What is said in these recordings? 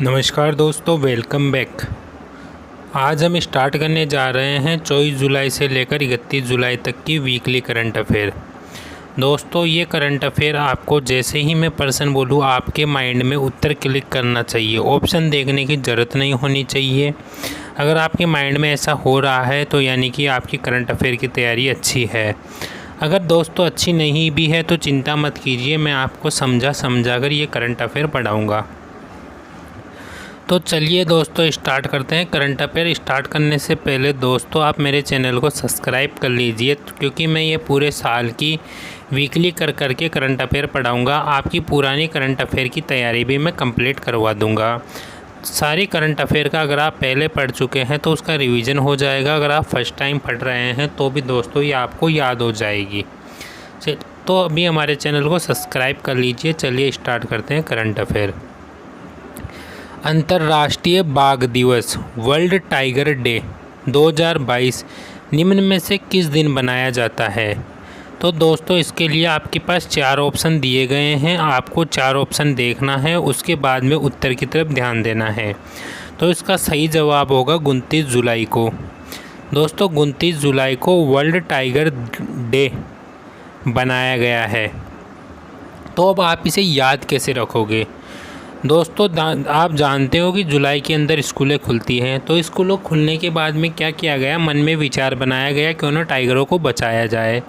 नमस्कार दोस्तों, welcome back. आज हम स्टार्ट करने जा रहे हैं 24 जुलाई से लेकर 31 जुलाई तक की वीकली करंट अफेयर। दोस्तों, ये करंट अफेयर आपको जैसे ही मैं पर्सन बोलूँ आपके माइंड में उत्तर क्लिक करना चाहिए। ऑप्शन देखने की ज़रूरत नहीं होनी चाहिए। अगर आपके माइंड में ऐसा हो रहा है तो यानी कि आपकी करंट अफेयर की तैयारी अच्छी है। अगर दोस्तों अच्छी नहीं भी है तो चिंता मत कीजिए, मैं आपको समझा कर ये करंट अफेयर पढ़ाऊँगा। तो चलिए दोस्तों स्टार्ट करते हैं। करंट अफेयर स्टार्ट करने से पहले दोस्तों आप मेरे चैनल को सब्सक्राइब कर लीजिए, क्योंकि मैं ये पूरे साल की वीकली कर के करंट अफेयर पढ़ाऊँगा। आपकी पुरानी करंट अफेयर की तैयारी भी मैं कंप्लीट करवा दूँगा। सारी करंट अफेयर का अगर आप पहले पढ़ चुके हैं तो उसका रिवीजन हो जाएगा। अगर आप फर्स्ट टाइम पढ़ रहे हैं तो भी दोस्तों ये आपको याद हो जाएगी। तो अभी हमारे चैनल को सब्सक्राइब कर लीजिए। चलिए स्टार्ट करते हैं करंट अफेयर। अंतर्राष्ट्रीय बाघ दिवस वर्ल्ड टाइगर डे 2022 निम्न में से किस दिन मनाया जाता है? तो दोस्तों इसके लिए आपके पास 4 ऑप्शन दिए गए हैं। आपको 4 ऑप्शन देखना है, उसके बाद में उत्तर की तरफ ध्यान देना है। तो इसका सही जवाब होगा 29 जुलाई को। दोस्तों 29 जुलाई को वर्ल्ड टाइगर डे बनाया गया है। तो अब आप इसे याद कैसे रखोगे? दोस्तों आप जानते हो कि जुलाई के अंदर स्कूलें खुलती हैं, तो स्कूलों खुलने के बाद में क्या किया गया, मन में विचार बनाया गया क्यों ना टाइगरों को बचाया जाए।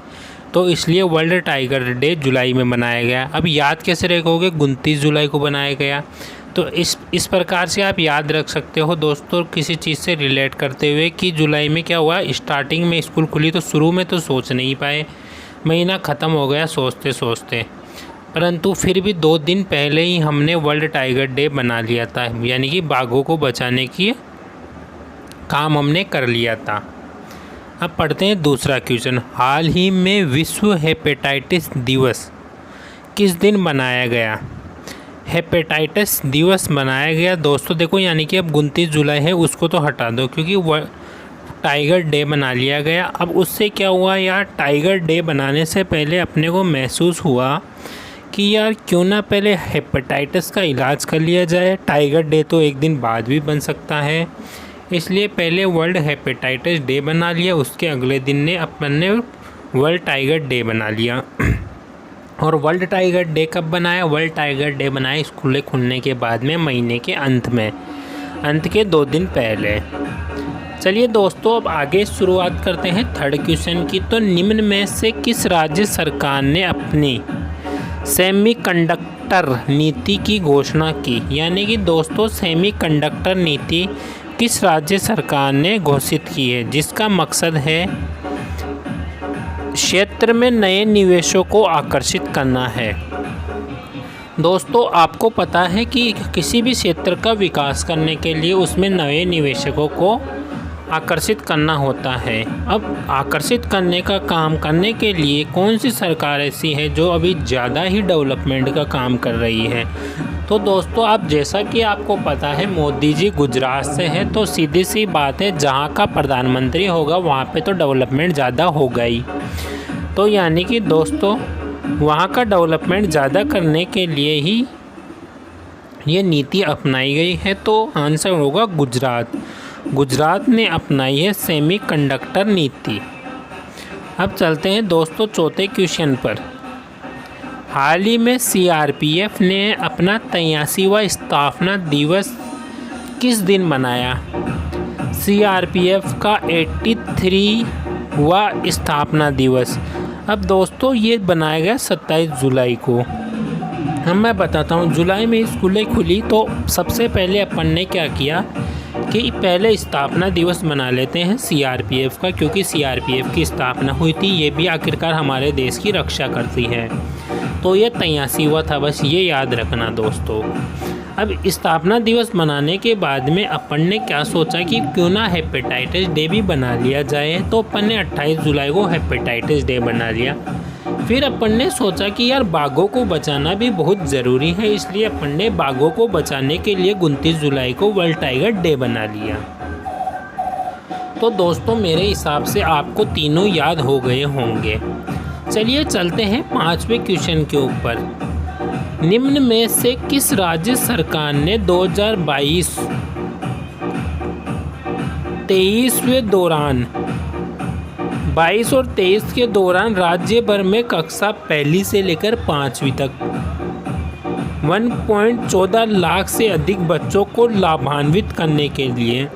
तो इसलिए वर्ल्ड टाइगर डे जुलाई में मनाया गया। अब याद कैसे रखोगे? 29 जुलाई को बनाया गया। तो इस प्रकार से आप याद रख सकते हो दोस्तों, किसी चीज़ से रिलेट करते हुए कि जुलाई में क्या हुआ। स्टार्टिंग में स्कूल खुली तो शुरू में तो सोच नहीं पाए, महीना ख़त्म हो गया सोचते सोचते, परंतु फिर भी 2 दिन पहले ही हमने वर्ल्ड टाइगर डे बना लिया था, यानी कि बाघों को बचाने की काम हमने कर लिया था। अब पढ़ते हैं दूसरा क्वेश्चन। हाल ही में विश्व हेपेटाइटिस दिवस किस दिन मनाया गया? हेपेटाइटिस दिवस मनाया गया दोस्तों, देखो यानी कि अब 29 जुलाई है, उसको तो हटा दो क्योंकि टाइगर डे बना लिया गया। अब उससे क्या हुआ यार, टाइगर डे बनाने से पहले अपने को महसूस हुआ कि यार क्यों ना पहले हेपेटाइटिस का इलाज कर लिया जाए। टाइगर डे तो एक दिन बाद भी बन सकता है, इसलिए पहले वर्ल्ड हेपेटाइटिस डे बना लिया, उसके अगले दिन ने अपन ने वर्ल्ड टाइगर डे बना लिया। और वर्ल्ड टाइगर डे कब बनाया? वर्ल्ड टाइगर डे बनाया स्कूलें खुलने के बाद में, महीने के अंत के 2 दिन पहले। चलिए दोस्तों अब आगे शुरुआत करते हैं थर्ड क्वेश्चन की। तो निम्न में से किस राज्य सरकार ने अपनी सेमीकंडक्टर नीति की घोषणा की? यानी कि दोस्तों सेमीकंडक्टर नीति किस राज्य सरकार ने घोषित की है, जिसका मकसद है क्षेत्र में नए निवेशों को आकर्षित करना है। दोस्तों आपको पता है कि किसी भी क्षेत्र का विकास करने के लिए उसमें नए निवेशकों को आकर्षित करना होता है। अब आकर्षित करने का काम करने के लिए कौन सी सरकार ऐसी है जो अभी ज़्यादा ही डेवलपमेंट का काम कर रही है? तो दोस्तों आप जैसा कि आपको पता है मोदी जी गुजरात से हैं, तो सीधी सी बात है जहां का प्रधानमंत्री होगा वहां पे तो डेवलपमेंट ज़्यादा होगा ही। तो यानी कि दोस्तों वहां का डेवलपमेंट ज़्यादा करने के लिए ही ये नीति अपनाई गई है। तो आंसर होगा गुजरात। गुजरात ने अपनाई है सेमीकंडक्टर नीति। अब चलते हैं दोस्तों चौथे क्वेश्चन पर। हाल ही में सीआरपीएफ ने अपना 83वां स्थापना दिवस किस दिन मनाया? सीआरपीएफ का 83वां स्थापना दिवस। अब दोस्तों ये बनाया गया 27 जुलाई को। हम मैं बताता हूँ, जुलाई में स्कूलें खुली तो सबसे पहले अपन ने क्या किया कि पहले स्थापना दिवस मना लेते हैं सीआरपीएफ का, क्योंकि सीआरपीएफ की स्थापना हुई थी। ये भी आखिरकार हमारे देश की रक्षा करती है। तो ये 83वां था, बस ये याद रखना दोस्तों। अब स्थापना दिवस मनाने के बाद में अपन ने क्या सोचा कि क्यों ना हेपेटाइटिस डे भी बना लिया जाए। तो अपन ने 28 जुलाई को हेपेटाइटिस डे बना लिया। फिर अपन ने सोचा कि यार बाघों को बचाना भी बहुत ज़रूरी है, इसलिए अपन ने बाघों को बचाने के लिए 29 जुलाई को वर्ल्ड टाइगर डे बना लिया। तो दोस्तों मेरे हिसाब से आपको तीनों याद हो गए होंगे। चलिए चलते हैं 5वें क्वेश्चन के ऊपर। निम्न में से किस राज्य सरकार ने 22 और 23 के दौरान राज्य भर में कक्षा पहली से लेकर 5वीं तक 1.14 लाख से अधिक बच्चों को लाभान्वित करने के लिए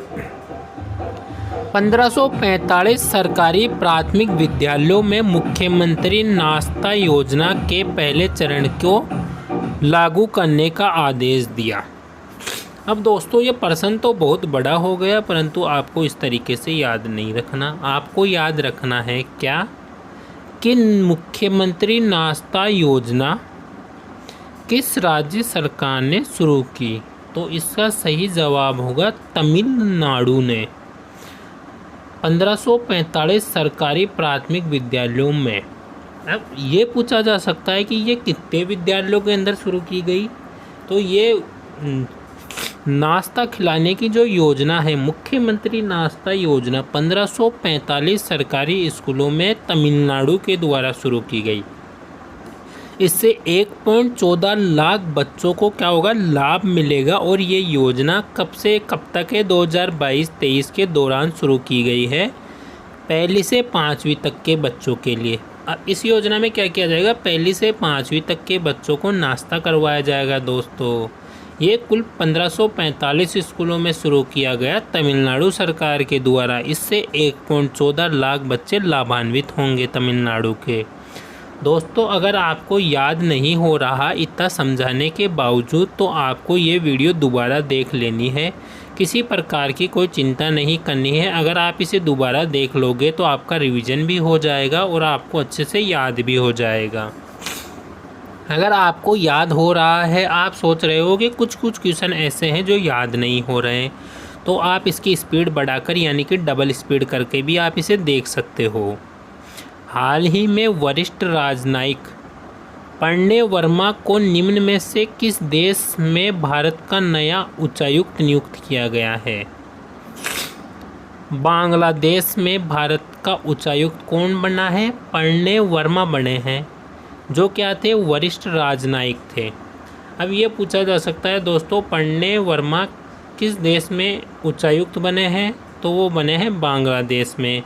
1545 सरकारी प्राथमिक विद्यालयों में मुख्यमंत्री नाश्ता योजना के पहले चरण को लागू करने का आदेश दिया। अब दोस्तों ये प्रश्न तो बहुत बड़ा हो गया, परंतु आपको इस तरीके से याद नहीं रखना। आपको याद रखना है क्या कि मुख्यमंत्री नाश्ता योजना किस राज्य सरकार ने शुरू की। तो इसका सही जवाब होगा तमिलनाडु ने। 1545 सरकारी प्राथमिक विद्यालयों में। अब ये पूछा जा सकता है कि ये कितने विद्यालयों के अंदर शुरू की गई। तो ये नाश्ता खिलाने की जो योजना है, मुख्यमंत्री नाश्ता योजना 1545 सरकारी स्कूलों में तमिलनाडु के द्वारा शुरू की गई। इससे 1.14 लाख बच्चों को क्या होगा, लाभ मिलेगा। और ये योजना कब से कब तक है, 2022-23 के दौरान शुरू की गई है, पहली से 5वीं तक के बच्चों के लिए। अब इस योजना में क्या किया जाएगा, पहली से 5वीं तक के बच्चों को नाश्ता करवाया जाएगा। दोस्तों ये कुल 1545 स्कूलों में शुरू किया गया तमिलनाडु सरकार के द्वारा। इससे 1.14 लाख बच्चे लाभान्वित होंगे तमिलनाडु के। दोस्तों अगर आपको याद नहीं हो रहा इतना समझाने के बावजूद, तो आपको ये वीडियो दोबारा देख लेनी है। किसी प्रकार की कोई चिंता नहीं करनी है। अगर आप इसे दोबारा देख लोगे तो आपका रिवीजन भी हो जाएगा और आपको अच्छे से याद भी हो जाएगा। अगर आपको याद हो रहा है, आप सोच रहे हो कि कुछ क्वेश्चन ऐसे हैं जो याद नहीं हो रहे हैं, तो आप इसकी स्पीड बढ़ाकर यानी कि डबल स्पीड करके भी आप इसे देख सकते हो। हाल ही में वरिष्ठ राजनयिक प्रणय वर्मा को निम्न में से किस देश में भारत का नया उच्चायुक्त नियुक्त किया गया है। बांग्लादेश में भारत का उच्चायुक्त कौन बना है, प्रणय वर्मा बने हैं, जो क्या थे, वरिष्ठ राजनयिक थे। अब ये पूछा जा सकता है दोस्तों, प्रणय वर्मा किस देश में उच्चायुक्त बने हैं, तो वो बने हैं बांग्लादेश में।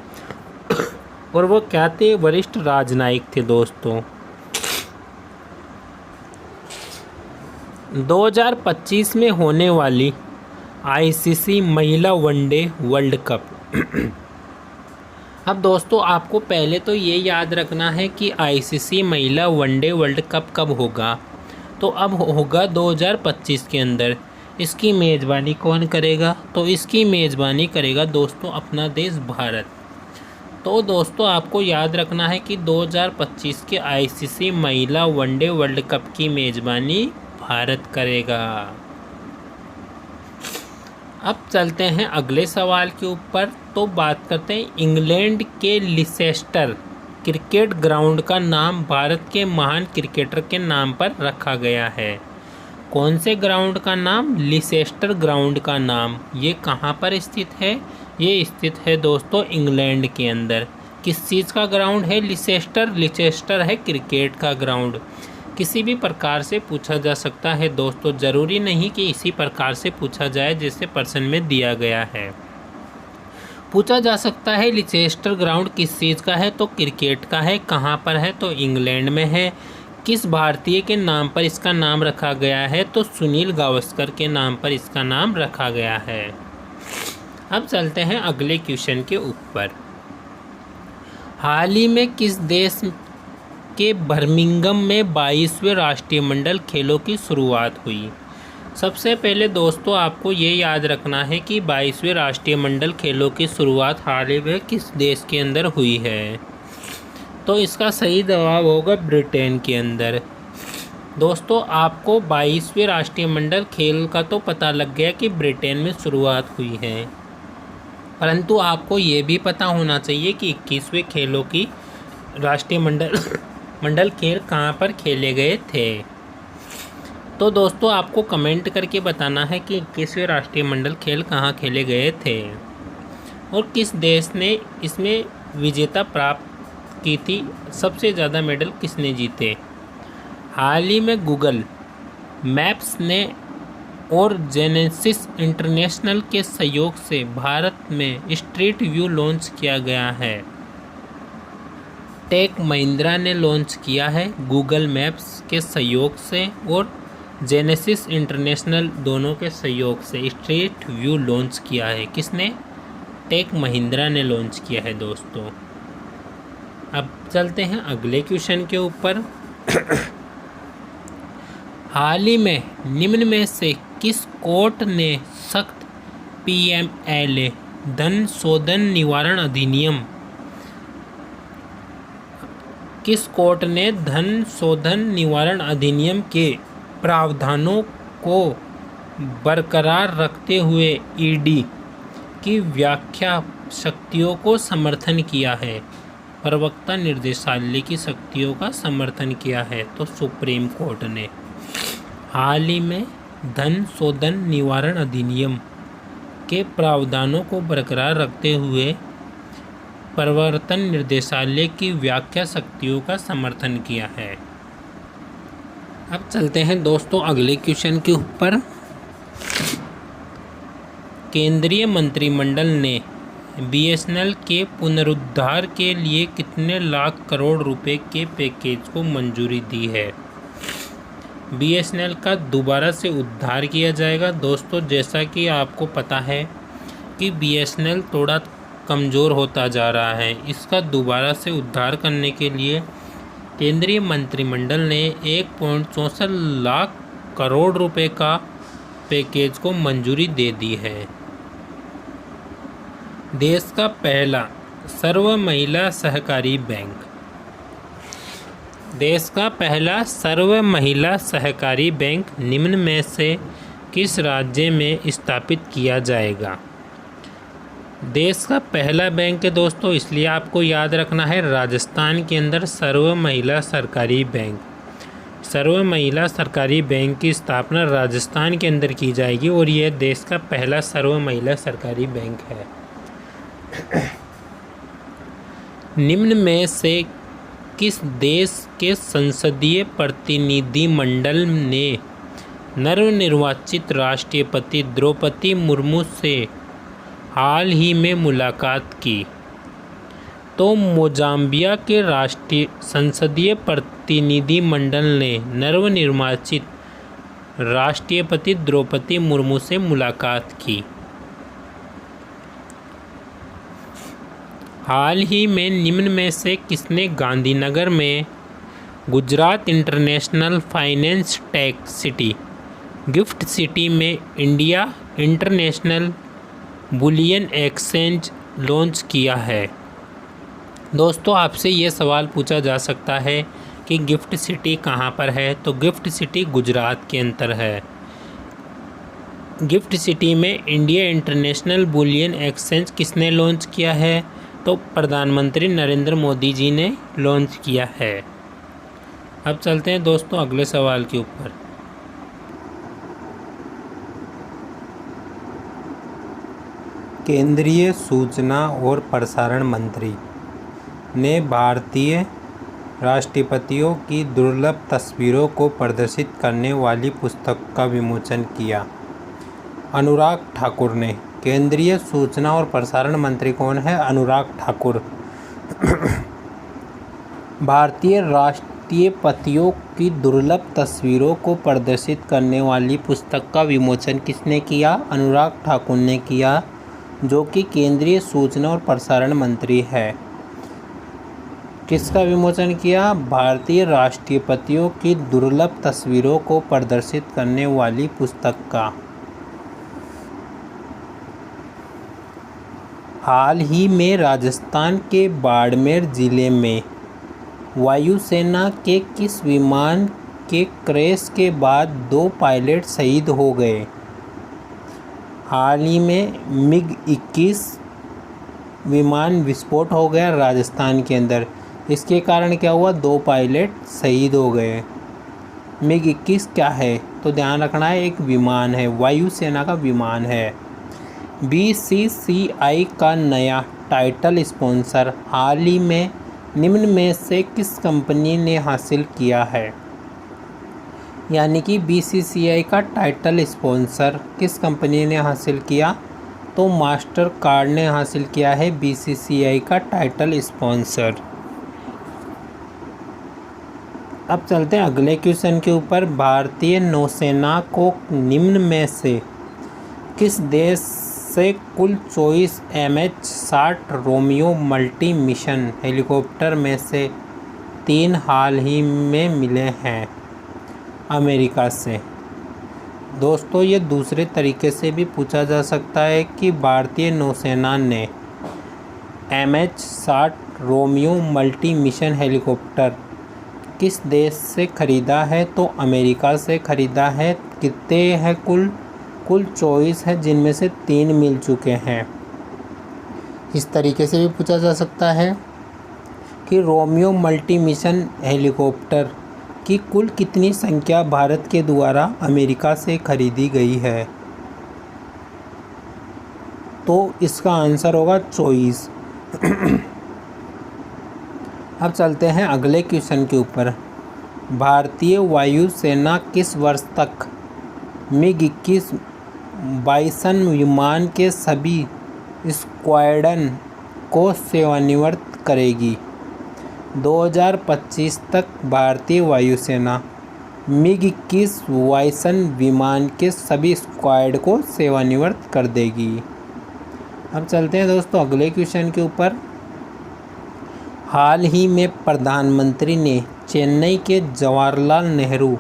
और वो क्या थे, वरिष्ठ राजनयिक थे। दोस्तों 2025 में होने वाली आईसीसी महिला वनडे वर्ल्ड कप। अब दोस्तों आपको पहले तो ये याद रखना है कि आईसीसी महिला वनडे वर्ल्ड कप कब होगा। तो अब होगा 2025 के अंदर। इसकी मेज़बानी कौन करेगा, तो इसकी मेज़बानी करेगा दोस्तों अपना देश भारत। तो दोस्तों आपको याद रखना है कि 2025 के आईसीसी महिला वनडे वर्ल्ड कप की मेज़बानी भारत करेगा। अब चलते हैं अगले सवाल के ऊपर। तो बात करते हैं, इंग्लैंड के लिसेस्टर क्रिकेट ग्राउंड का नाम भारत के महान क्रिकेटर के नाम पर रखा गया है। कौन से ग्राउंड का नाम, लिसेस्टर ग्राउंड का नाम। ये कहाँ पर स्थित है, ये स्थित है दोस्तों इंग्लैंड के अंदर। किस चीज़ का ग्राउंड है, लिसेस्टर है क्रिकेट का ग्राउंड। किसी भी प्रकार से पूछा जा सकता है दोस्तों, ज़रूरी नहीं कि इसी प्रकार से पूछा जाए जैसे प्रश्न में दिया गया है। पूछा जा सकता है लिसेस्टर ग्राउंड किस चीज़ का है, तो क्रिकेट का है। कहाँ पर है, तो इंग्लैंड में है। किस भारतीय के नाम पर इसका नाम रखा गया है, तो सुनील गावस्कर के नाम पर इसका नाम रखा गया है। अब चलते हैं अगले क्वेश्चन के ऊपर। हाल ही में किस देश के बर्मिंघम में 22वें राष्ट्रमंडल खेलों की शुरुआत हुई। सबसे पहले दोस्तों आपको ये याद रखना है कि 22वें राष्ट्रमंडल खेलों की शुरुआत हाल ही में किस देश के अंदर हुई है। तो इसका सही जवाब होगा ब्रिटेन के अंदर। दोस्तों आपको 22वें राष्ट्रमंडल खेल का तो पता लग गया कि ब्रिटेन में शुरुआत हुई है, परंतु आपको ये भी पता होना चाहिए कि 21वें खेलों की राष्ट्रमंडल खेल कहाँ पर खेले गए थे। तो दोस्तों आपको कमेंट करके बताना है कि 21वें राष्ट्रमंडल खेल कहाँ खेले गए थे और किस देश ने इसमें विजेता प्राप्त की थी, सबसे ज़्यादा मेडल किसने जीते। हाल ही में गूगल मैप्स ने और जेनेसिस इंटरनेशनल के सहयोग से भारत में स्ट्रीट व्यू लॉन्च किया गया है। टेक महिंद्रा ने लॉन्च किया है गूगल मैप्स के सहयोग से और जेनेसिस इंटरनेशनल दोनों के सहयोग से स्ट्रीट व्यू लॉन्च किया है। किसने? टेक महिंद्रा ने लॉन्च किया है दोस्तों। अब चलते हैं अगले क्वेश्चन के ऊपर। हाल ही में निम्न में से किस कोर्ट ने सख्त PMLA धन शोधन निवारण अधिनियम किस कोर्ट ने धन शोधन निवारण अधिनियम के प्रावधानों को बरकरार रखते हुए ED की व्याख्या शक्तियों को समर्थन किया है? प्रवक्ता निर्देशालय की शक्तियों का समर्थन किया है तो सुप्रीम कोर्ट ने। हाल ही में धन शोधन निवारण अधिनियम के प्रावधानों को बरकरार रखते हुए प्रवर्तन निर्देशालय की व्याख्या शक्तियों का समर्थन किया है। अब चलते हैं दोस्तों अगले क्वेश्चन के ऊपर। केंद्रीय मंत्रिमंडल ने BSNL के पुनरुद्धार के लिए कितने लाख करोड़ रुपए के पैकेज को मंजूरी दी है? BSNL का दोबारा से उद्धार किया जाएगा। दोस्तों जैसा कि आपको पता है कि BSNL थोड़ा कमज़ोर होता जा रहा है, इसका दोबारा से उद्धार करने के लिए केंद्रीय मंत्रिमंडल ने 1.64 लाख करोड़ रुपए का पैकेज को मंजूरी दे दी है। देश का पहला सर्व महिला सहकारी बैंक देश का पहला सर्व महिला सहकारी बैंक निम्न में से किस राज्य में स्थापित किया जाएगा? देश का पहला बैंक है दोस्तों, इसलिए आपको याद रखना है राजस्थान के अंदर सर्व महिला सरकारी बैंक। सर्व महिला सरकारी बैंक की स्थापना राजस्थान के अंदर की जाएगी और यह देश का पहला सर्व महिला सरकारी बैंक है। निम्न में से किस देश के संसदीय प्रतिनिधिमंडल ने नवनिर्वाचित राष्ट्रपति द्रौपदी मुर्मू से हाल ही में मुलाकात की? तो मोजाम्बिया के राष्ट्रीय संसदीय प्रतिनिधिमंडल ने नवनिर्वाचित राष्ट्रपति द्रौपदी मुर्मू से मुलाकात की। हाल ही में निम्न में से किसने गांधीनगर में Gujarat International Finance Tech City GIFT City में India International Bullion Exchange launch किया है? दोस्तों आपसे ये सवाल पूछा जा सकता है कि गिफ्ट सिटी कहाँ पर है, तो गिफ्ट सिटी गुजरात के अंदर है। गिफ्ट सिटी में इंडिया इंटरनेशनल बुलियन एक्सचेंज किसने लॉन्च किया है? तो प्रधानमंत्री नरेंद्र मोदी जी ने लॉन्च किया है। अब चलते हैं दोस्तों अगले सवाल के ऊपर। केंद्रीय सूचना और प्रसारण मंत्री ने भारतीय राष्ट्रपतियों की दुर्लभ तस्वीरों को प्रदर्शित करने वाली पुस्तक का विमोचन किया। अनुराग ठाकुर ने। केंद्रीय सूचना और प्रसारण मंत्री कौन है? अनुराग ठाकुर। भारतीय राष्ट्रपतियों की दुर्लभ तस्वीरों को प्रदर्शित करने वाली पुस्तक का विमोचन किसने किया? अनुराग ठाकुर ने किया, जो कि केंद्रीय सूचना और प्रसारण मंत्री है। किसका विमोचन किया? भारतीय राष्ट्रपतियों की दुर्लभ तस्वीरों को प्रदर्शित करने वाली पुस्तक का। हाल ही में राजस्थान के बाड़मेर जिले में वायुसेना के किस विमान के क्रैश के बाद 2 पायलट शहीद हो गए? हाल ही में MiG-21 विमान विस्फोट हो गया राजस्थान के अंदर। इसके कारण क्या हुआ? 2 पायलट शहीद हो गए। MiG-21 क्या है? तो ध्यान रखना है, एक विमान है, वायुसेना का विमान है। BCCI का नया टाइटल स्पॉन्सर हाल ही में निम्न में से किस कंपनी ने हासिल किया है? यानी कि बीसीसीआई का टाइटल स्पॉन्सर किस कंपनी ने हासिल किया? तो मास्टर कार्ड ने हासिल किया है बीसीसीआई का टाइटल स्पॉन्सर। अब चलते हैं अगले क्वेश्चन के ऊपर। भारतीय नौसेना को निम्न में से किस देश से कुल 24 MH-60 Romeo multi mission helicopter में से 3 हाल ही में मिले हैं? अमेरिका से। दोस्तों ये दूसरे तरीके से भी पूछा जा सकता है कि भारतीय नौसेना ने MH-60 Romeo multi mission helicopter किस देश से ख़रीदा है? तो अमेरिका से ख़रीदा है। कितने हैं कुल 24 है, जिनमें से 3 मिल चुके हैं। इस तरीके से भी पूछा जा सकता है कि रोमियो मल्टी मिशन हेलीकॉप्टर की कुल कितनी संख्या भारत के द्वारा अमेरिका से खरीदी गई है? तो इसका आंसर होगा 24। अब चलते हैं अगले क्वेश्चन के ऊपर। भारतीय वायुसेना किस वर्ष तक MiG-21 बाइसन विमान के सभी स्क्वाड्रन को सेवानिवृत्त करेगी? 2025 तक भारतीय वायुसेना MiG-21 बाइसन विमान के सभी स्क्वाड को सेवानिवृत्त कर देगी। अब चलते हैं दोस्तों अगले क्वेश्चन के ऊपर। हाल ही में प्रधानमंत्री ने चेन्नई के जवाहरलाल नेहरू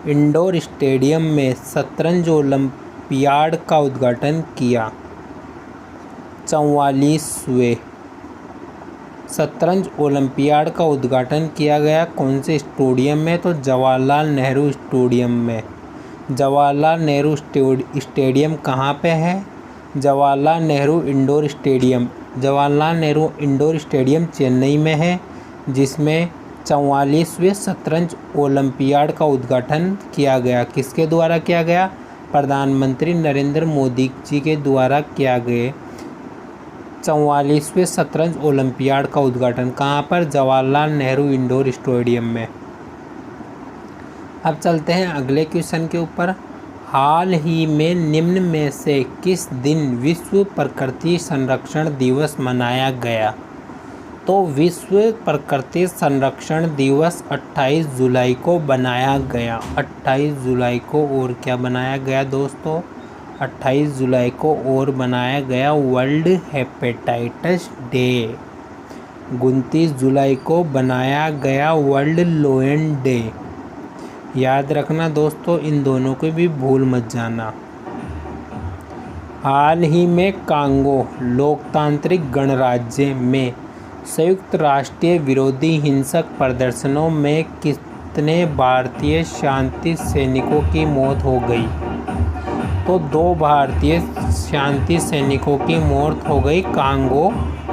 इंडोर स्टेडियम में शतरंज ओलंपियाड का उद्घाटन किया। 44वें शतरंज ओलंपियाड का उद्घाटन किया गया कौन से स्टेडियम में? तो जवाहरलाल नेहरू स्टेडियम में। जवाहरलाल नेहरू स्टेडियम कहाँ पे है? Jawaharlal Nehru indoor stadium. Jawaharlal Nehru indoor stadium Chennai में है, जिसमें 44वें शतरंज ओलंपियाड का उद्घाटन किया गया। किसके द्वारा किया गया? प्रधानमंत्री नरेंद्र मोदी जी के द्वारा किया गया 44वें शतरंज ओलंपियाड का उद्घाटन कहाँ पर? जवाहरलाल नेहरू इंडोर स्टेडियम में। अब चलते हैं अगले क्वेश्चन के ऊपर। हाल ही में निम्न में से किस दिन विश्व प्रकृति संरक्षण दिवस मनाया गया? तो विश्व प्रकृति संरक्षण दिवस 28 जुलाई को बनाया गया। 28 जुलाई को और क्या बनाया गया दोस्तों? 28 जुलाई को और बनाया गया वर्ल्ड हेपेटाइटिस डे। 29 जुलाई को बनाया गया वर्ल्ड लोयन डे। याद रखना दोस्तों, इन दोनों को भी भूल मत जाना। हाल ही में कांगो लोकतांत्रिक गणराज्य में संयुक्त राष्ट्र विरोधी हिंसक प्रदर्शनों में कितने भारतीय शांति सैनिकों की मौत हो गई? तो 2 भारतीय शांति सैनिकों की मौत हो गई कांगो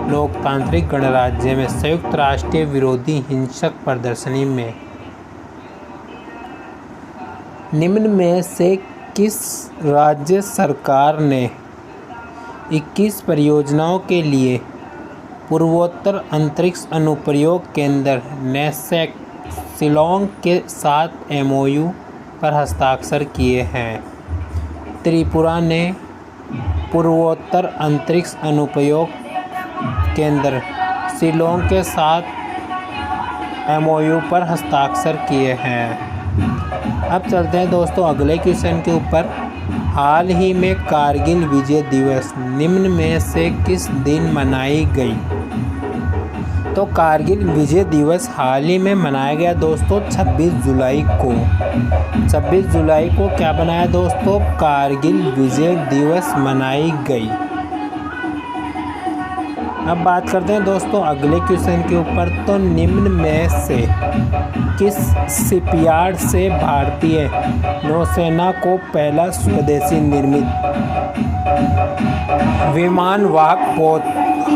लोकतांत्रिक गणराज्य में संयुक्त राष्ट्र विरोधी हिंसक प्रदर्शनी में। निम्न में से किस राज्य सरकार ने 21 परियोजनाओं के लिए पूर्वोत्तर अंतरिक्ष अनुप्रयोग केंद्र नेसैक शिलोंग के साथ MOU पर हस्ताक्षर किए हैं? त्रिपुरा ने पूर्वोत्तर अंतरिक्ष अनुप्रयोग केंद्र शिलोंग के साथ MOU पर हस्ताक्षर किए हैं। अब चलते हैं दोस्तों अगले क्वेश्चन के ऊपर। हाल ही में कारगिल विजय दिवस निम्न में से किस दिन मनाई गई? तो कारगिल विजय दिवस हाल ही में मनाया गया दोस्तों 26 जुलाई को। 26 जुलाई को क्या बनाया दोस्तों? कारगिल विजय दिवस मनाई गई। अब बात करते हैं दोस्तों अगले क्वेश्चन के ऊपर। तो निम्न में से किस शिपयार्ड से भारतीय नौसेना को पहला स्वदेशी निर्मित विमान वाहक पोत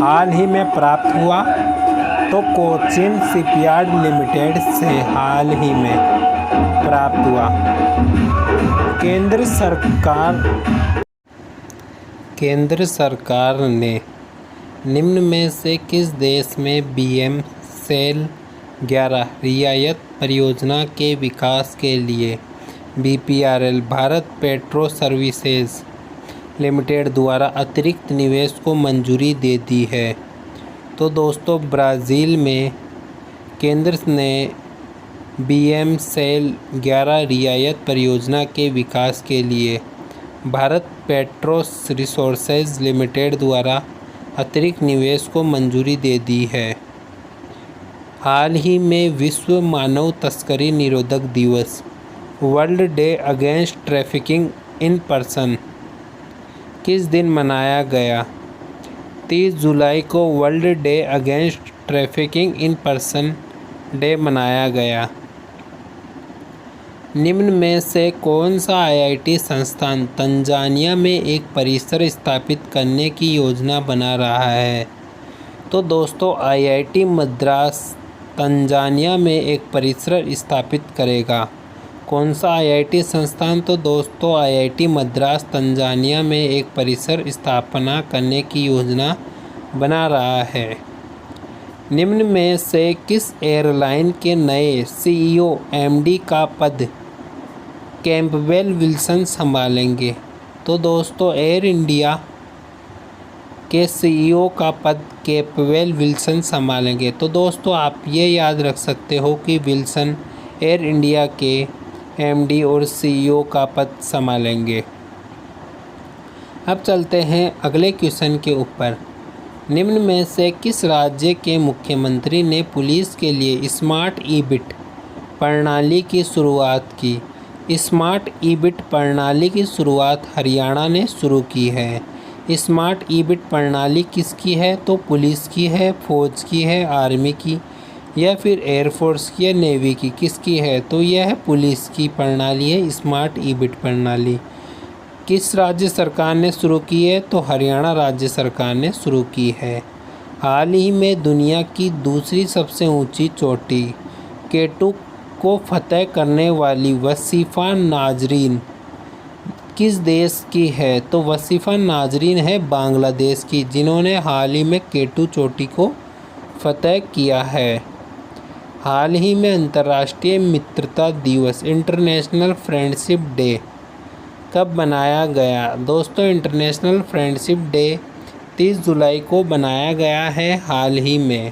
हाल ही में प्राप्त हुआ? तो कोचिन शिपयार्ड लिमिटेड से हाल ही में प्राप्त हुआ। केंद्र सरकार ने निम्न में से किस देश में BM-SEL 11 रियायत परियोजना के विकास के लिए BPRL Bharat petro services limited द्वारा अतिरिक्त निवेश को मंजूरी दे दी है। तो दोस्तों ब्राज़ील में केंद्र ने BM-सेल 11 रियायत परियोजना के विकास के लिए भारत पेट्रो रिसोर्सेज लिमिटेड द्वारा अतिरिक्त निवेश को मंजूरी दे दी है। हाल ही में विश्व मानव तस्करी निरोधक दिवस world day against trafficking in person किस दिन मनाया गया? 30 जुलाई को world day against trafficking in person day मनाया गया। निम्न में से कौन सा IIT संस्थान तंजानिया में एक परिसर स्थापित करने की योजना बना रहा है? तो दोस्तों IIT मद्रास तंजानिया में एक परिसर स्थापित करेगा। कौन सा IIT संस्थान? तो दोस्तों IIT मद्रास तंजानिया में एक परिसर स्थापना करने की योजना बना रहा है। निम्न में से किस एयरलाइन के नए CEO MD का पद कैंपबेल विल्सन संभालेंगे? तो दोस्तों एयर इंडिया के CEO का पद कैंपबेल विल्सन संभालेंगे। तो दोस्तों आप ये याद रख सकते हो कि विल्सन एयर इंडिया के MD और CEO का पद संभालेंगे। अब चलते हैं अगले क्वेश्चन के ऊपर। निम्न में से किस राज्य के मुख्यमंत्री ने पुलिस के लिए स्मार्ट ई-बिट प्रणाली की शुरुआत की? स्मार्ट ई-बिट प्रणाली की शुरुआत हरियाणा ने शुरू की है। स्मार्ट ई-बिट प्रणाली किसकी है? तो पुलिस की है, फौज की है, आर्मी की या फिर एयरफोर्स की या नेवी की, किसकी है? तो यह है पुलिस की प्रणाली है स्मार्ट ई-बिट प्रणाली। किस राज्य सरकार ने शुरू की है? तो हरियाणा राज्य सरकार ने शुरू की है। हाल ही में दुनिया की दूसरी सबसे ऊंची चोटी K2 को फतह करने वाली वसीफ़ा नाजरीन किस देश की है? तो वसीफ़ा नाजरीन है बांग्लादेश की, जिन्होंने हाल ही में K2 चोटी को फतह किया है। हाल ही में अंतर्राष्ट्रीय मित्रता दिवस इंटरनेशनल फ्रेंडशिप डे कब मनाया गया? दोस्तों इंटरनेशनल फ्रेंडशिप डे 30 जुलाई को बनाया गया है हाल ही में।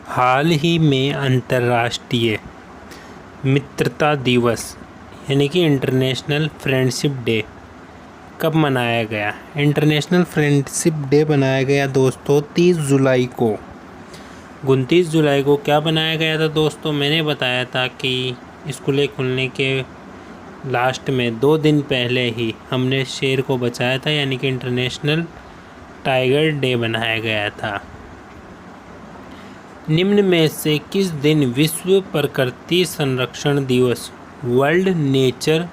हाल ही में अंतर्राष्ट्रीय मित्रता दिवस यानी कि इंटरनेशनल फ्रेंडशिप डे कब मनाया गया? इंटरनेशनल फ्रेंडशिप डे मनाया गया दोस्तों 30 जुलाई को। 29 जुलाई को क्या बनाया गया था दोस्तों? मैंने बताया था कि स्कूलें खुलने के लास्ट में 2 दिन पहले ही हमने शेर को बचाया था, यानी कि इंटरनेशनल टाइगर डे बनाया गया था। निम्न में से किस दिन विश्व प्रकृति संरक्षण दिवस वर्ल्ड नेचर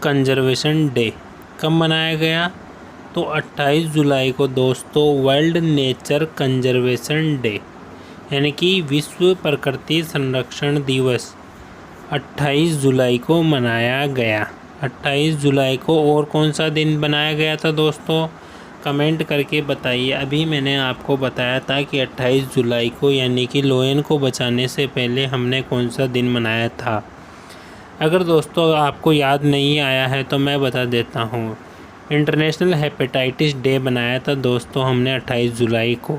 कंजर्वेशन डे कब मनाया गया? तो 28 जुलाई को दोस्तों वर्ल्ड नेचर कंजर्वेशन डे यानी कि विश्व प्रकृति संरक्षण दिवस 28 जुलाई को मनाया गया। 28 जुलाई को और कौन सा दिन बनाया गया था दोस्तों? कमेंट करके बताइए। अभी मैंने आपको बताया था कि 28 जुलाई को यानी कि लोयन को बचाने से पहले हमने कौन सा दिन मनाया था। अगर दोस्तों आपको याद नहीं आया है तो मैं बता देता हूँ। इंटरनेशनल हेपेटाइटिस डे बनाया था दोस्तों हमने 28 जुलाई को।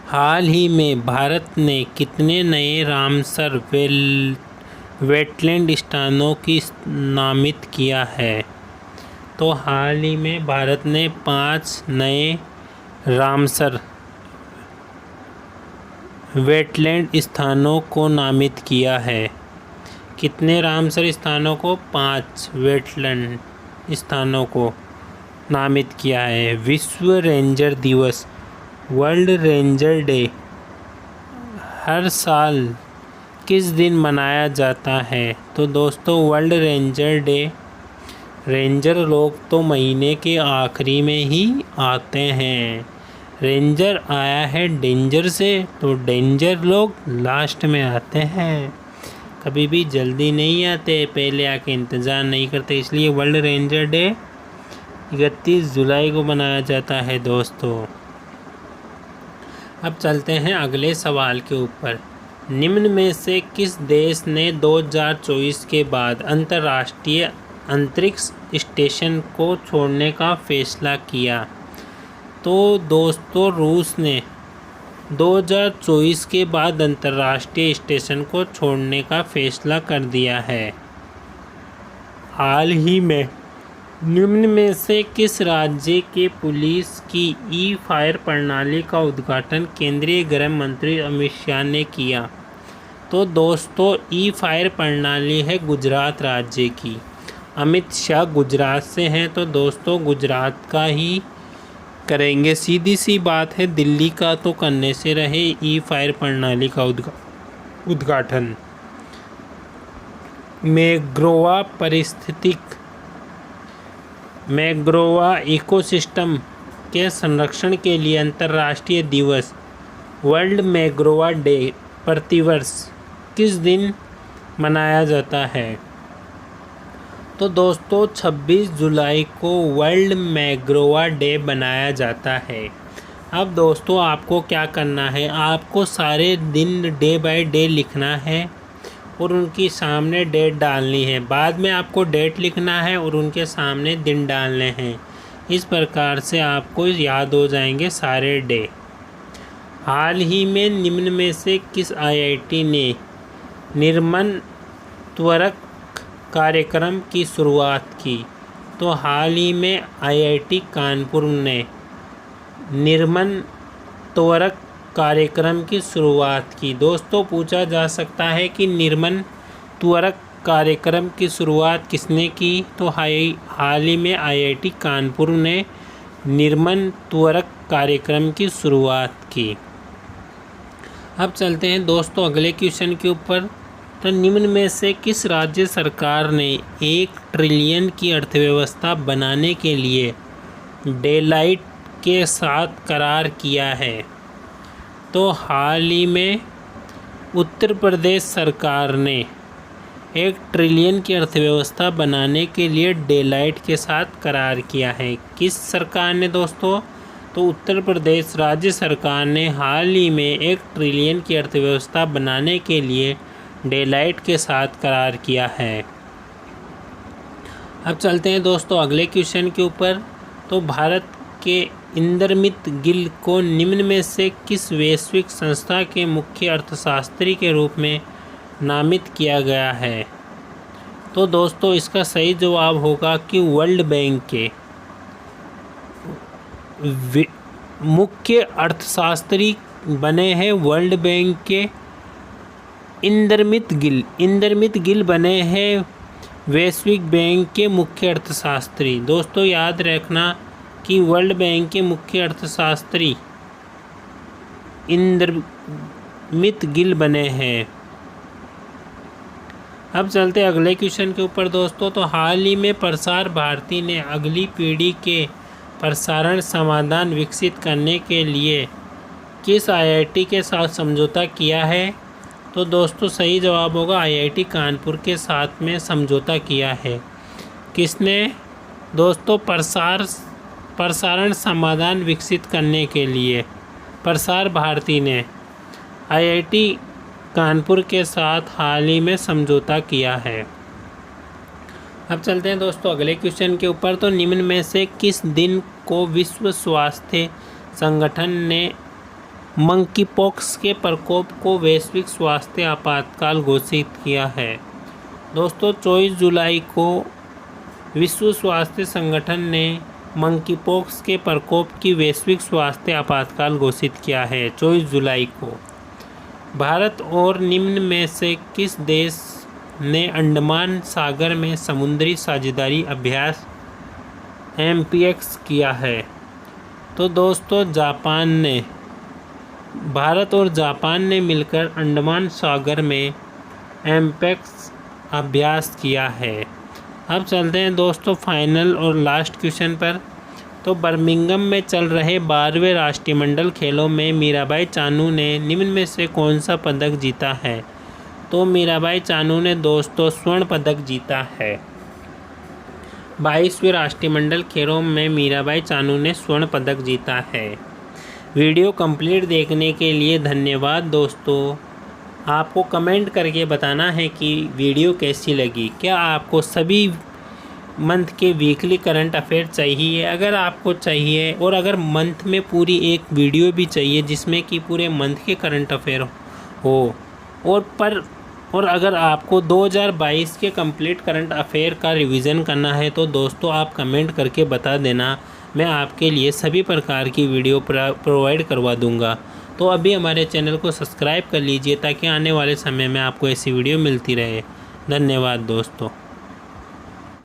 हाल ही में भारत ने कितने नए रामसर वेटलैंड स्थानों की नामित किया है? तो हाल ही में भारत ने 5 नए रामसर वेटलैंड स्थानों को नामित किया है। कितने रामसर स्थानों को? 5 वेटलैंड स्थानों को नामित किया है। विश्व रेंजर दिवस वर्ल्ड रेंजर डे हर साल किस दिन मनाया जाता है? तो दोस्तों वर्ल्ड रेंजर डे, रेंजर लोग तो महीने के आखिरी में ही आते हैं। रेंजर आया है डेंजर से, तो डेंजर लोग लास्ट में आते हैं। कभी भी जल्दी नहीं आते, पहले आके इंतज़ार नहीं करते, इसलिए वर्ल्ड रेंजर डे 31 जुलाई को मनाया जाता है दोस्तों। अब चलते हैं अगले सवाल के ऊपर। निम्न में से किस देश ने 2024 के बाद अंतर्राष्ट्रीय अंतरिक्ष स्टेशन को छोड़ने का फैसला किया? तो दोस्तों रूस ने 2024 के बाद अंतर्राष्ट्रीय स्टेशन को छोड़ने का फैसला कर दिया है। हाल ही में निम्न में से किस राज्य के पुलिस की ई-फायर प्रणाली का उद्घाटन केंद्रीय गृह मंत्री अमित शाह ने किया? तो दोस्तों ई-फायर प्रणाली है गुजरात राज्य की। अमित शाह गुजरात से हैं तो दोस्तों गुजरात का ही करेंगे। सीधी सी बात है, दिल्ली का तो करने से रहे ई-फायर प्रणाली का उद्घाटन। मैंग्रोव इकोसिस्टम के संरक्षण के लिए अंतर्राष्ट्रीय दिवस वर्ल्ड मैंग्रोव डे प्रतिवर्ष किस दिन मनाया जाता है? तो दोस्तों 26 जुलाई को वर्ल्ड मैंग्रोव डे मनाया जाता है। अब दोस्तों आपको क्या करना है, आपको सारे दिन डे बाय डे लिखना है और उनकी सामने डेट डालनी है। बाद में आपको डेट लिखना है और उनके सामने दिन डालने हैं। इस प्रकार से आपको याद हो जाएंगे सारे डे। हाल ही में निम्न में से किस आईआईटी ने निर्मन त्वरक कार्यक्रम की शुरुआत की? तो हाल ही में आईआईटी कानपुर ने निर्मन त्वरक कार्यक्रम की शुरुआत की। दोस्तों पूछा जा सकता है कि निर्मन त्वरक कार्यक्रम की शुरुआत किसने की? तो हाल ही में आईआईटी कानपुर ने निर्मन त्वरक कार्यक्रम की शुरुआत की। अब चलते हैं दोस्तों अगले क्वेश्चन के ऊपर। तो निम्न में से किस राज्य सरकार ने 1 ट्रिलियन की अर्थव्यवस्था बनाने के लिए डेलॉयट के साथ करार किया है? तो हाल ही में उत्तर प्रदेश सरकार ने 1 ट्रिलियन की अर्थव्यवस्था बनाने के लिए डेलॉयट के साथ करार किया है। किस सरकार ने दोस्तों? तो उत्तर प्रदेश राज्य सरकार ने हाल ही में 1 ट्रिलियन की अर्थव्यवस्था बनाने के लिए डेलॉयट के साथ करार किया है। अब चलते हैं दोस्तों अगले क्वेश्चन के ऊपर। तो भारत के इंदरमित गिल को निम्न में से किस वैश्विक संस्था के मुख्य अर्थशास्त्री के रूप में नामित किया गया है? तो दोस्तों इसका सही जवाब होगा कि वर्ल्ड बैंक के मुख्य अर्थशास्त्री बने हैं वर्ल्ड बैंक के इंदरमित गिल बने हैं वैश्विक बैंक के मुख्य अर्थशास्त्री। दोस्तों याद रखना कि वर्ल्ड बैंक के मुख्य अर्थशास्त्री इंदरमित गिल बने हैं। अब चलते अगले क्वेश्चन के ऊपर दोस्तों। तो हाल ही में प्रसार भारती ने अगली पीढ़ी के प्रसारण समाधान विकसित करने के लिए किस आईआईटी के साथ समझौता किया है? तो दोस्तों सही जवाब होगा आईआईटी कानपुर के साथ में समझौता किया है। किसने? दोस्तों प्रसारण समाधान विकसित करने के लिए प्रसार भारती ने आईआईटी कानपुर के साथ हाल ही में समझौता किया है। अब चलते हैं दोस्तों अगले क्वेश्चन के ऊपर। तो निम्न में से किस दिन को विश्व स्वास्थ्य संगठन ने मंकीपॉक्स के प्रकोप को वैश्विक स्वास्थ्य आपातकाल घोषित किया है? दोस्तों 24 जुलाई को विश्व स्वास्थ्य संगठन ने मंकीपॉक्स के प्रकोप की वैश्विक स्वास्थ्य आपातकाल घोषित किया है 24 जुलाई को। भारत और निम्न में से किस देश ने अंडमान सागर में समुद्री साझेदारी अभ्यास MPX किया है? तो दोस्तों जापान ने भारत और जापान ने मिलकर अंडमान सागर में MPX अभ्यास किया है। अब चलते हैं दोस्तों फाइनल और लास्ट क्वेश्चन पर। तो बर्मिंघम में चल रहे 12वें राष्ट्रमंडल खेलों में मीराबाई चानू ने निम्न में से कौन सा पदक जीता है? तो मीराबाई चानू ने दोस्तों स्वर्ण पदक जीता है। 22वें राष्ट्रमंडल खेलों में मीराबाई चानू ने स्वर्ण पदक जीता है। वीडियो कंप्लीट देखने के लिए धन्यवाद दोस्तों। आपको कमेंट करके बताना है कि वीडियो कैसी लगी। क्या आपको सभी मंथ के वीकली करंट अफेयर चाहिए? अगर आपको चाहिए और अगर मंथ में पूरी एक वीडियो भी चाहिए जिसमें कि पूरे मंथ के करंट अफेयर हो और अगर आपको 2022 के कंप्लीट करंट अफेयर का रिवीजन करना है तो दोस्तों आप कमेंट करके बता देना। मैं आपके लिए सभी प्रकार की वीडियो प्रोवाइड करवा दूंगा। तो अभी हमारे चैनल को सब्सक्राइब कर लीजिए ताकि आने वाले समय में आपको ऐसी वीडियो मिलती रहे। धन्यवाद दोस्तों।